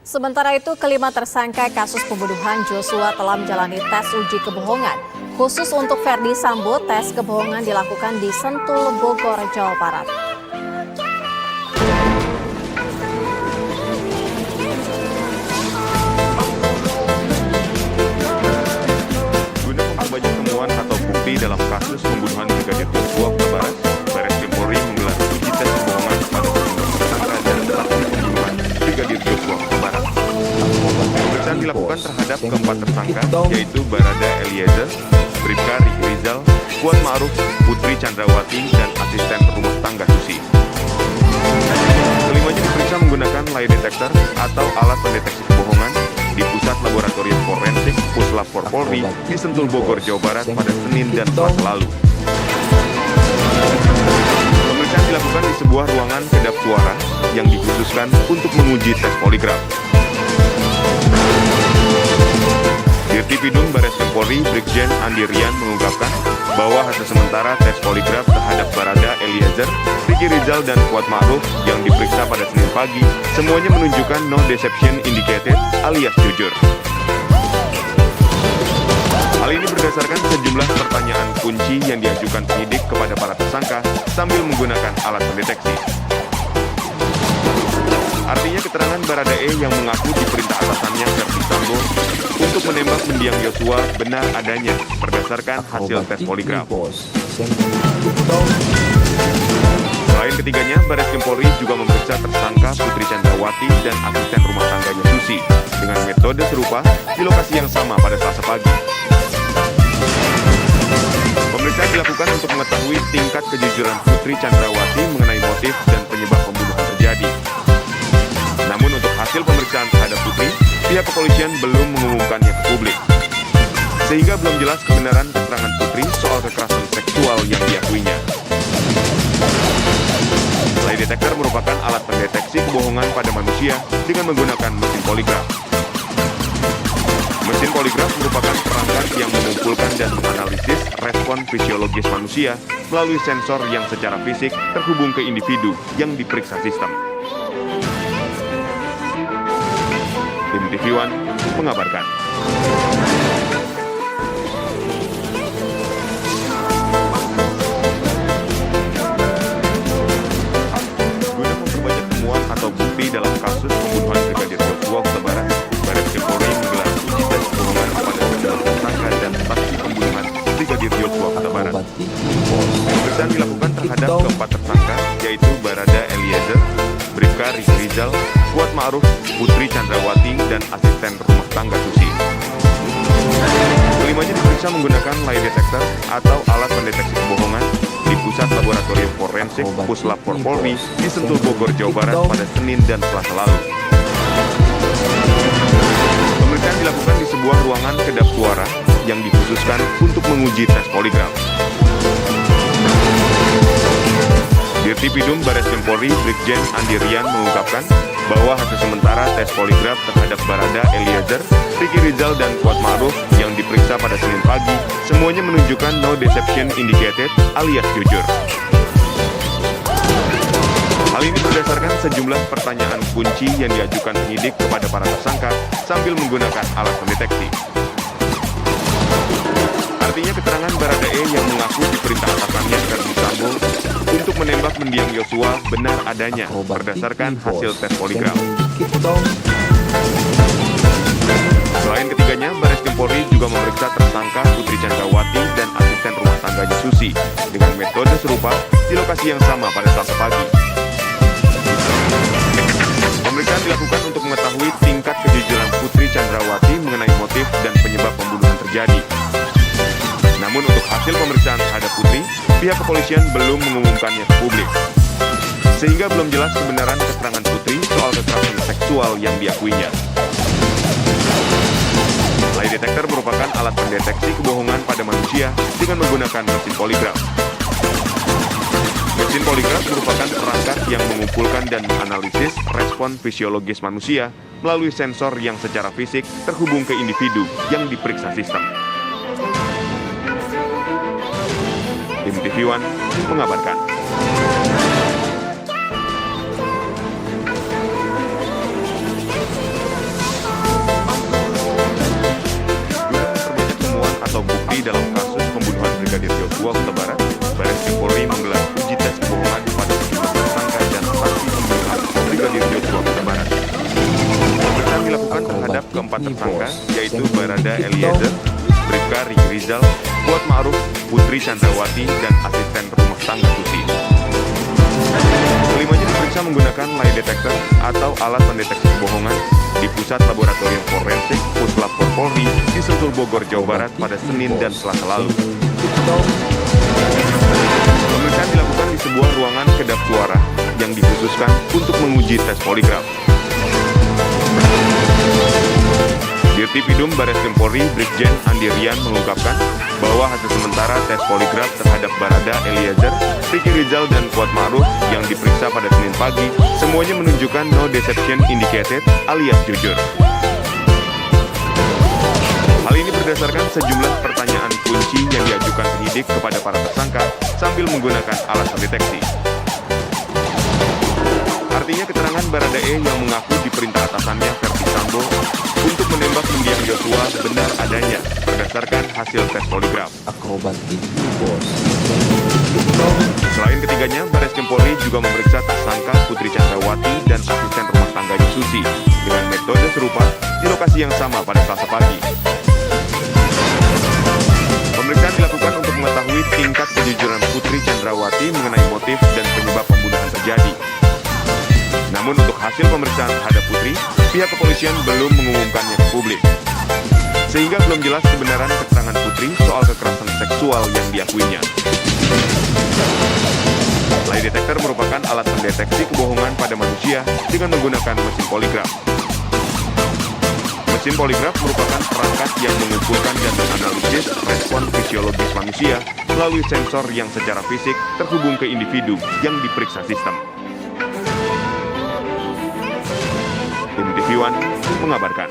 Sementara itu, kelima tersangka kasus pembunuhan Joshua telah menjalani tes uji kebohongan. Khusus untuk Ferdi Sambo, tes kebohongan dilakukan di Sentul, Bogor, Jawa Barat. Guna memperbanyak temuan atau bukti dalam kasus pembunuhan Brigadir Joshua Huta Barat, Barreskrim Polri menggelar uji tes kebohongan kepada sejumlah tersangka dan saksi pembunuhan Brigadir Joshua Huta Barat. Pemeriksaan dilakukan terhadap keempat tersangka, yaitu Barada Eliezer, Bribka Riki Rizal, Kuat Ma'ruf, Putri Chandrawati, dan asisten rumah tangga Susi. Kelimanya diperiksa menggunakan lie detector atau alat pendeteksi kebohongan di Pusat Laboratorium Forensik Puslap Polri di Sentul, Bogor, Jawa Barat pada Senin dan Selasa lalu. Pemeriksaan dilakukan di sebuah ruangan kedap suara yang dikhususkan untuk menguji tes poligraf. Dirtipidum Barreskrim Polri Brigjen Andi Rian mengungkapkan bahwa hasil sementara tes poligraf terhadap Barada Eliezer, Riki Rizal, dan Kuat Ma'ruf yang diperiksa pada Senin pagi semuanya menunjukkan no deception indicated alias jujur. Hal ini berdasarkan sejumlah pertanyaan kunci yang diajukan penyidik kepada para tersangka sambil menggunakan alat pendeteksi. Artinya keterangan Baradae yang mengaku diperintah atasannya Ferdi Sambo untuk menembak mendiang Joshua benar adanya berdasarkan hasil tes poligraf. Selain ketiganya, Barreskrim Polri juga memeriksa tersangka Putri Chandrawati dan asisten rumah tangganya Susi dengan metode serupa di lokasi yang sama pada Selasa pagi. Pemeriksaan dilakukan untuk mengetahui tingkat kejujuran Putri Chandrawati mengenai motif dan penyebab pembunuhan terjadi. Namun untuk hasil pemeriksaan terhadap Putri, pihak kepolisian belum mengumumkannya ke publik. Sehingga belum jelas kebenaran keterangan Putri soal kekerasan seksual yang diakuinya. Lie detector merupakan alat pendeteksi kebohongan pada manusia dengan menggunakan mesin poligraf. Mesin poligraf merupakan perangkat yang mengumpulkan dan menganalisis respon fisiologis manusia melalui sensor yang secara fisik terhubung ke individu yang diperiksa sistem. Tim TV One mengabarkan. Guna memperbanyak temuan atau bukti dalam kasus pembunuhan Brigadir Joshua Huta Barat, Barreskrim Polri menggelar uji tes kebohongan kepada sejumlah tersangka dan saksi pembunuhan Brigadir Joshua Huta Barat. Pemeriksaan dilakukan terhadap keempat tersangka, yaitu Barada Eliezer, Bribka Riki Rizal, Kuat Ma'ruf, Putri Chandrawati, dan asisten rumah tangga Susi. Kelimanya diperiksa menggunakan lie detector atau alat pendeteksi kebohongan di Pusat Laboratorium Forensik Puslap Polri di Sentul, Bogor, Jawa Barat pada Senin dan Selasa lalu. Pemeriksaan dilakukan di sebuah ruangan kedap suara yang dikhususkan untuk menguji tes poligraf. Dirtipidum Barreskrim Polri Brigjen Andi Rian mengungkapkan bahwa hasil sementara tes poligraf terhadap Barada Eliezer, Riki Rizal, dan Kuat Ma'ruf yang diperiksa pada Senin pagi semuanya menunjukkan no deception indicated alias jujur. Hal ini berdasarkan sejumlah pertanyaan kunci yang diajukan penyidik kepada para tersangka sambil menggunakan alat pendeteksi. Artinya keterangan Baradae yang mengaku diperintah atasannya Ferdi Sambo untuk menembak mendiang Joshua benar adanya berdasarkan hasil tes poligraf. Selain ketiganya, Barreskrim Polri juga memeriksa tersangka Putri Chandrawati dan asisten rumah tangganya Susi dengan metode serupa di lokasi yang sama pada Selasa pagi. Pemeriksaan dilakukan untuk mengetahui tingkat kejujuran Putri Chandrawati mengenai motif dan penyebab pembunuhan terjadi. Namun untuk hasil pemeriksaan terhadap Putri, pihak kepolisian belum mengumumkannya ke publik. Sehingga belum jelas kebenaran keterangan Putri soal kekerasan seksual yang diakuinya. Lie detector merupakan alat pendeteksi kebohongan pada manusia dengan menggunakan mesin poligraf. Mesin poligraf merupakan perangkat yang mengumpulkan dan menganalisis respon fisiologis manusia melalui sensor yang secara fisik terhubung ke individu yang diperiksa sistem. Tim TV One mengabarkan. Joshua Huta Barat, Bareskrim Polri menggelar uji tes kebohongan pada sejumlah tersangka dan saksi pembunuhan Brigadir Joshua Huta Barat. Pemeriksaan dilakukan terhadap keempat tersangka, yaitu Barada Eliezer, Bribka Riki Rizal, Kuat Ma'ruf, Putri Chandrawati, dan asisten rumah tangga Susi. Kelimanya diperiksa menggunakan lie detector atau alat pendeteksi kebohongan di Pusat Laboratorium Forensik Puslapor Polri di Sentul Bogor, Jawa Barat pada Senin dan Selasa lalu. Pemeriksaan dilakukan di sebuah ruangan kedap suara yang dikhususkan untuk menguji tes poligraf. Dirtipidum Bareskrim Polri Brigjen Andi Rian mengungkapkan bahwa hasil sementara tes poligraf terhadap Barada Eliezer, Riki Rizal, dan Kuat Ma'ruf yang diperiksa pada Senin pagi semuanya menunjukkan no deception indicated alias jujur. Hal ini berdasarkan sejumlah pertanyaan kunci yang diajukan penyidik kepada para tersangka sambil menggunakan alasan deteksi. Artinya keterangan Barada E yang mengaku diperintah atasannya Verdi Sambo untuk menembak mendiang Joshua benar adanya berdasarkan hasil tes poligraf. Akrobat itu, bos. Selain ketiganya, Bareskrim Polri juga memeriksa tersangka Putri Chandrawati dan asisten rumah tangganya Susi dengan metode serupa di lokasi yang sama pada Selasa pagi. Pemeriksaan dilakukan untuk mengetahui tingkat kejujuran Putri Chandrawati mengenai motif dan penyebab pembunuhan terjadi. Namun untuk hasil pemeriksaan terhadap Putri, pihak kepolisian belum mengumumkannya ke publik. Sehingga belum jelas kebenaran keterangan Putri soal kekerasan seksual yang diakuinya. Lie detector merupakan alat pendeteksi kebohongan pada manusia dengan menggunakan mesin poligraf. Mesin poligraf merupakan perangkat yang mengumpulkan dan menganalisis respon fisiologis manusia melalui sensor yang secara fisik terhubung ke individu yang diperiksa sistem. Tim TV One mengabarkan.